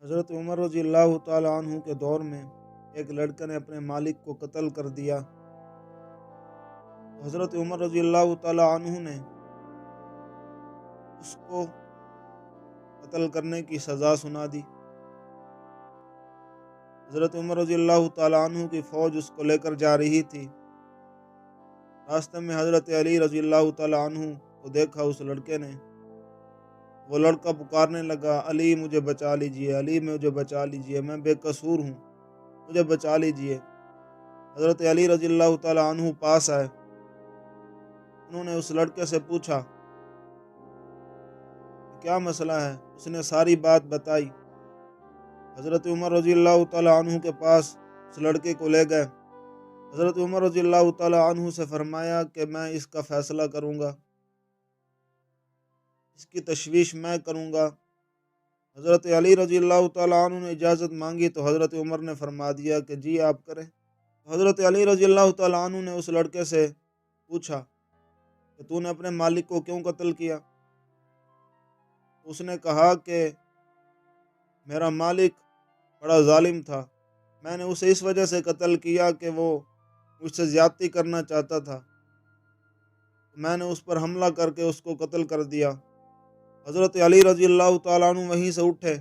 حضرت عمر رضی اللہ تعالیٰ عنہ کے دور میں ایک لڑکے نے اپنے مالک کو قتل کر دیا۔ حضرت عمر رضی اللہ تعالیٰ عنہ نے اس کو قتل کرنے کی سزا سنا دی۔ حضرت عمر رضی اللہ تعالیٰ عنہ کی فوج اس کو لے کر جا رہی تھی۔ راستے میں حضرت علی رضی اللہ تعالیٰ عنہ کو دیکھا اس لڑکے نے۔ وہ لڑکا پکارنے لگا، علی مجھے بچا لیجئے، علی مجھے بچا لیجئے، میں بے قصور ہوں، مجھے بچا لیجئے۔ حضرت علی رضی اللہ تعالیٰ عنہ پاس آئے۔ انہوں نے اس لڑکے سے پوچھا کیا مسئلہ ہے؟ اس نے ساری بات بتائی۔ حضرت عمر رضی اللہ تعالیٰ عنہ کے پاس اس لڑکے کو لے گئے۔ حضرت عمر رضی اللہ تعالیٰ عنہ سے فرمایا کہ میں اس کا فیصلہ کروں گا، اس کی تشویش میں کروں گا۔ حضرت علی رضی اللہ تعالیٰ عنہ نے اجازت مانگی تو حضرت عمر نے فرما دیا کہ جی آپ کریں۔ حضرت علی رضی اللہ تعالیٰ عنہ نے اس لڑکے سے پوچھا کہ تو نے اپنے مالک کو کیوں قتل کیا؟ اس نے کہا کہ میرا مالک بڑا ظالم تھا، میں نے اسے اس وجہ سے قتل کیا کہ وہ مجھ سے زیادتی کرنا چاہتا تھا، میں نے اس پر حملہ کر کے اس کو قتل کر دیا۔ حضرت علی رضی اللہ تعالیٰ عنہ وہیں سے اٹھے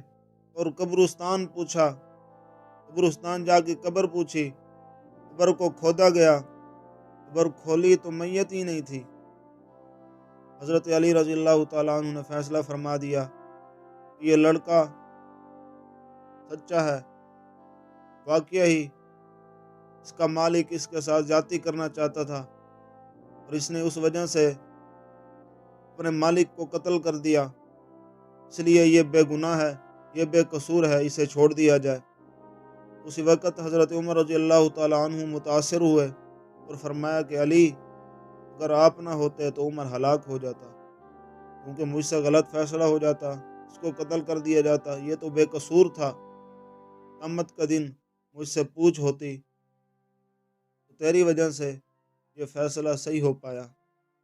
اور قبرستان پوچھا، قبرستان جا کے قبر پوچھی، قبر کو کھودا گیا، قبر کھولی تو میت ہی نہیں تھی۔ حضرت علی رضی اللہ تعالیٰ عنہ نے فیصلہ فرما دیا کہ یہ لڑکا سچا ہے، واقعہ ہی اس کا مالک اس کے ساتھ زیادتی کرنا چاہتا تھا اور اس نے اس وجہ سے اپنے مالک کو قتل کر دیا، اس لیے یہ بے گناہ ہے، یہ بے قصور ہے، اسے چھوڑ دیا جائے۔ اسی وقت حضرت عمر رضی اللہ تعالیٰ عنہ متاثر ہوئے اور فرمایا کہ علی اگر آپ نہ ہوتے تو عمر ہلاک ہو جاتا، کیونکہ مجھ سے غلط فیصلہ ہو جاتا، اس کو قتل کر دیا جاتا، یہ تو بے قصور تھا، قیامت کا دن مجھ سے پوچھ ہوتی تو تیری وجہ سے یہ فیصلہ صحیح ہو پایا۔